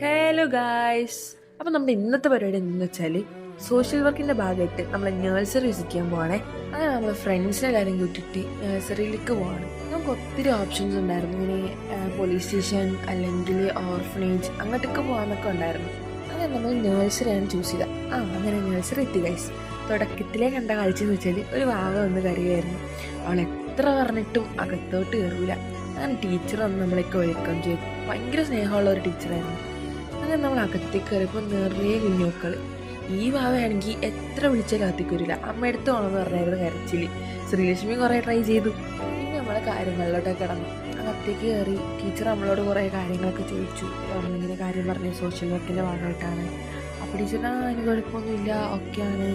Hello guys. അപ്പം നമ്മുടെ ഇന്നത്തെ പരിപാടി എന്താണെന്ന് വെച്ചാൽ സോഷ്യൽ വർക്കിൻ്റെ ഭാഗമായിട്ട് നമ്മൾ നഴ്സറി വിസിറ്റ് ചെയ്യാൻ പോവാണേ. അങ്ങനെ നമ്മൾ ഫ്രണ്ട്സിനെല്ലാവരും കൂട്ടിയിട്ട് നഴ്സറിയിലേക്ക് പോവാണ്. നമുക്ക് ഒത്തിരി ഓപ്ഷൻസ് ഉണ്ടായിരുന്നു. ഇങ്ങനെ പോലീസ് സ്റ്റേഷൻ അല്ലെങ്കിൽ ഓർഫനേജ് അങ്ങോട്ടൊക്കെ പോകാമെന്നൊക്കെ ഉണ്ടായിരുന്നു. അങ്ങനെ നമ്മൾ നഴ്സറിയാണ് ചൂസ് ചെയ്തത്. അങ്ങനെ നഴ്സറി എത്തി ഗൈസ്. തുടക്കത്തിലേ കണ്ട കാഴ്ച എന്ന് വെച്ചാൽ ഒരു വാവ വന്ന് കരയുമായിരുന്നു. അവൾ എത്ര പറഞ്ഞിട്ടും അകത്തോട്ട് കയറൂല. അങ്ങനെ ടീച്ചർ വന്ന് നമ്മളേക്ക് വെൽക്കം ചെയ്തു. ഭയങ്കര സ്നേഹമുള്ള ഒരു ടീച്ചറായിരുന്നു. അങ്ങനെ നമ്മൾ അകത്തേക്ക് കയറിയപ്പോൾ നിറയെ കുഞ്ഞുമക്കൾ. ഈ വാവയാണെങ്കിൽ എത്ര വിളിച്ചാലും അകത്തേക്ക് വരില്ല. അമ്മയെടുത്ത് വേണമെന്ന് പറഞ്ഞായിരുന്നു കരച്ചിൽ. ശ്രീലക്ഷ്മി കുറേ ട്രൈ ചെയ്തു. പിന്നെ നമ്മളെ കാര്യങ്ങളിലോട്ടൊക്കെ കിടന്നു. അകത്തേക്ക് കയറി ടീച്ചർ നമ്മളോട് കുറേ കാര്യങ്ങളൊക്കെ ചോദിച്ചു. നമ്മളിങ്ങനെ കാര്യം പറഞ്ഞ സോഷ്യൽ വർക്കിൻ്റെ ഭാഗമായിട്ടാണ്. അപ്പോൾ ടീച്ചർ അതിന് കുഴപ്പമൊന്നുമില്ല, ഓക്കെയാണ്.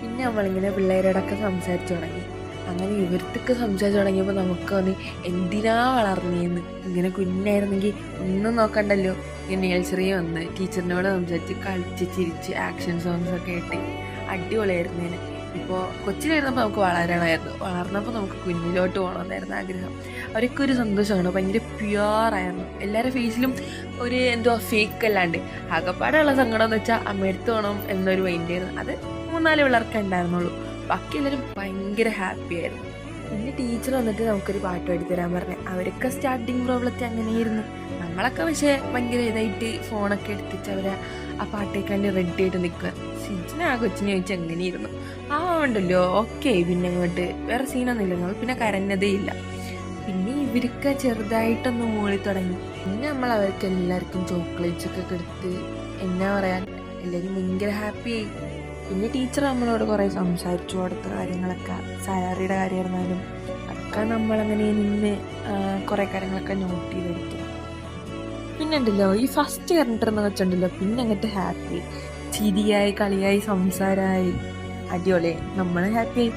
പിന്നെ നമ്മളിങ്ങനെ പിള്ളേരോടൊക്കെ സംസാരിച്ചു തുടങ്ങി. അങ്ങനെ ഇവർത്തൊക്കെ സംസാരിച്ച് തുടങ്ങിയപ്പോൾ നമുക്ക് വന്ന് എന്തിനാ വളർന്നേന്ന്. ഇങ്ങനെ കുഞ്ഞായിരുന്നെങ്കിൽ ഒന്നും നോക്കണ്ടല്ലോ. ഇങ്ങനെ നഴ്സറി വന്ന് ടീച്ചറിനോട് സംസാരിച്ച് കളിച്ച് ചിരിച്ച് ആക്ഷൻ സോങ്സ് ഒക്കെ ഇട്ട് അടിപൊളിയായിരുന്നേന്. ഇപ്പോൾ കൊച്ചിലായിരുന്നപ്പോൾ നമുക്ക് വളരണമായിരുന്നു. വളർന്നപ്പോൾ നമുക്ക് കുഞ്ഞിലോട്ട് പോകണമെന്നായിരുന്നു ആഗ്രഹം. അവരൊക്കെ ഒരു സന്തോഷമാണ്. ഭയങ്കര പ്യുവറായിരുന്നു. എല്ലാവരുടെ ഫേസിലും ഒരു എന്തോ ഫേക്ക് അല്ലാണ്ട് ആകപ്പാടുള്ള സങ്കടം എന്ന് വെച്ചാൽ അമ്മയെടുത്ത് പോകണം എന്നൊരു മൈൻഡായിരുന്നു. അത് 3-4 പിള്ളേർക്കേ ഉണ്ടായിരുന്നുള്ളൂ. ബാക്കി എല്ലാവരും ഭയങ്കര ഹാപ്പി ആയിരുന്നു. പിന്നെ ടീച്ചർ വന്നിട്ട് നമുക്കൊരു പാട്ട് പാടിത്തരാൻ പറഞ്ഞു. അവരൊക്കെ സ്റ്റാർട്ടിങ് പ്രോബ്ലത്തിൽ അങ്ങനെയായിരുന്നു. നമ്മളൊക്കെ പക്ഷേ ഭയങ്കര ഇതായിട്ട് ഫോണൊക്കെ എടുത്തിട്ട് അവരെ ആ പാട്ടേക്കാണ്ട് റെഡി ആയിട്ട് നിൽക്കുക. സിജിനെ ആ കൊച്ചിനെ ചോദിച്ചാൽ എങ്ങനെയായിരുന്നു. ഉണ്ടല്ലോ ഓക്കെ. പിന്നെ അങ്ങോട്ട് വേറെ സീനൊന്നുമില്ല. നമ്മൾ പിന്നെ കരഞ്ഞതേ ഇല്ല. പിന്നെ ഇവരൊക്കെ ചെറുതായിട്ടൊന്ന് മൂളി തുടങ്ങി. പിന്നെ നമ്മൾ അവർക്ക് എല്ലാവർക്കും ചോക്ലേറ്റ്സ് ഒക്കെ കൊടുത്ത് എന്നാ പറയാൻ എല്ലാവരും ഭയങ്കര ഹാപ്പിയായി. പിന്നെ ടീച്ചർ നമ്മളോട് കുറേ സംസാരിച്ചു. അടുത്ത കാര്യങ്ങളൊക്കെ സാലറിയുടെ കാര്യമായിരുന്നാലും അതൊക്കെ നമ്മളങ്ങനെ നിന്ന് കുറേ കാര്യങ്ങളൊക്കെ നോട്ട് ചെയ്തെടുത്തു. പിന്നെ ഉണ്ടല്ലോ ഈ ഫസ്റ്റ് കണ്ടിട്ടെന്ന് വെച്ചിട്ടുണ്ടല്ലോ പിന്നെ അങ്ങോട്ട് ഹാപ്പി. ചിരിയായി കളിയായി സംസാരമായി അടിപൊളിയായി. നമ്മൾ ഹാപ്പിയായി.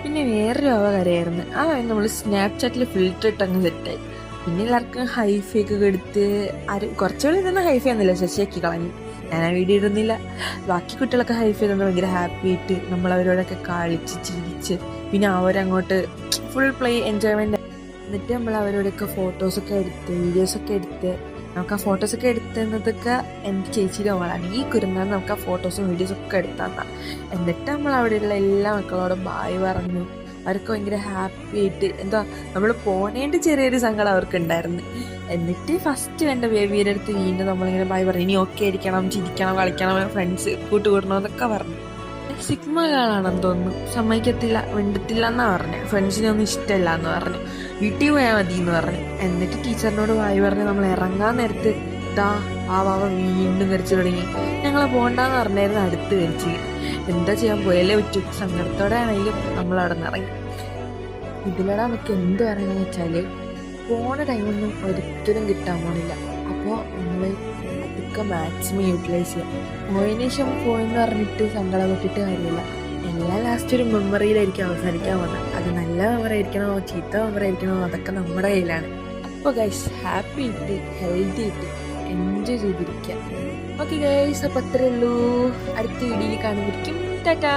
പിന്നെ വേറൊരു കാര്യമായിരുന്നു. നമ്മൾ സ്നാപ്ചാറ്റിൽ ഫിൽറ്റർ ഇട്ടങ്ങ് സെറ്റായി. പിന്നെ എല്ലാവർക്കും ഹൈഫൈ ഒക്കെ എടുത്ത് കുറച്ചുകൂടി ഇതൊന്നും ഹൈഫൈ ഒന്നുമില്ല, ശശിയാക്കി കളഞ്ഞു. ഞാൻ ആ വീഡിയോ ഇടുന്നില്ല. ബാക്കി കുട്ടികളൊക്കെ ഹൈഫൈ തന്നെ ഭയങ്കര ഹാപ്പി ആയിട്ട് നമ്മളവരോടൊക്കെ കളിച്ച് ചിരിച്ച് പിന്നെ അവരങ്ങോട്ട് ഫുൾ പ്ലേ എൻജോയ്മെൻറ്റ്. എന്നിട്ട് നമ്മൾ അവരോടൊക്കെ ഫോട്ടോസൊക്കെ എടുത്ത് വീഡിയോസൊക്കെ എടുത്ത് നമുക്ക് ആ ഫോട്ടോസൊക്കെ എടുത്തതൊക്കെ എൻ്റെ ചേച്ചിയുടെ മോളാണ്. ഈ കുരുന്നാണ് നമുക്ക് ആ ഫോട്ടോസും വീഡിയോസൊക്കെ എടുത്താൽ. എന്നിട്ട് നമ്മൾ അവിടെയുള്ള എല്ലാ മക്കളോടും ബായ് പറഞ്ഞു. അവർക്ക് ഭയങ്കര ഹാപ്പി ആയിട്ട് എന്താ നമ്മൾ പോണേൻ്റെ ചെറിയൊരു സങ്കടം അവർക്കുണ്ടായിരുന്നു. എന്നിട്ട് ഫസ്റ്റ് കണ്ട ബേബിയുടെ അടുത്ത് വീണ്ടും നമ്മളിങ്ങനെ ബായ് പറഞ്ഞു. ഇനി ഓക്കെ ആയിരിക്കണം, ചിരിക്കണം, കളിക്കണം, ഫ്രണ്ട്സ് കൂട്ടുകൂടണമെന്നൊക്കെ പറഞ്ഞു. സിഗ്മ ഗേളാണെന്ന് തോന്നുന്നു. സമ്മതിക്കത്തില്ല, മിണ്ടത്തില്ല എന്നാണ് പറഞ്ഞത്. ഫ്രണ്ട്സിനൊന്നും ഇഷ്ടമല്ല എന്ന് പറഞ്ഞു. വീട്ടിൽ പോയാൽ മതി എന്ന് പറഞ്ഞു. എന്നിട്ട് ടീച്ചറിനോട് വായി പറഞ്ഞ് നമ്മൾ ഇറങ്ങാൻ നേരത്ത് വാവ വീണ്ടും കരച്ചു തുടങ്ങി. ഞങ്ങളെ പോകണ്ടെന്ന് പറഞ്ഞായിരുന്നു അടുത്ത് കരച്ച്. എന്താ ചെയ്യാൻ, പോയല്ലേ പറ്റൂ. സങ്കടത്തോടെ ആണെങ്കിലും നമ്മൾ അവിടെ നിന്ന് ഇറങ്ങി. ഇതിലൂടെ നമുക്ക് എന്ത് പറയണമെന്ന് വെച്ചാൽ പോണ ടൈമൊന്നും ഒരിക്കലും കിട്ടാൻ പോണില്ല. അപ്പോൾ നമ്മൾ അതൊക്കെ മാക്സിമം യൂട്ടിലൈസ് ചെയ്യാം. പോയതിനു ശേഷം പോയെന്ന് പറഞ്ഞിട്ട് സങ്കടപ്പെട്ടിട്ട് കാര്യമില്ല. എല്ലാം ലാസ്റ്റ് ഒരു മെമ്മറിയിലായിരിക്കും അവസാനിക്കാൻ വന്നത്. അത് നല്ല മെമ്മറി ആയിരിക്കണോ ചീത്ത മെമ്മറി ആയിരിക്കണോ അതൊക്കെ നമ്മുടെ കയ്യിലാണ്. അപ്പോൾ ഗൈസ് ഹാപ്പി ആയിട്ട് ഹെൽത്തി ആയിട്ട് എൻജോയ് ചെയ്തിരിക്കുക. ഓക്കെ ഗൈസ്, അപ്പോൾ അത്രേ ഉള്ളൂ. അടുത്ത വീഡിയോയിൽ കാണുമ്പോഴേക്കും ടാറ്റാ.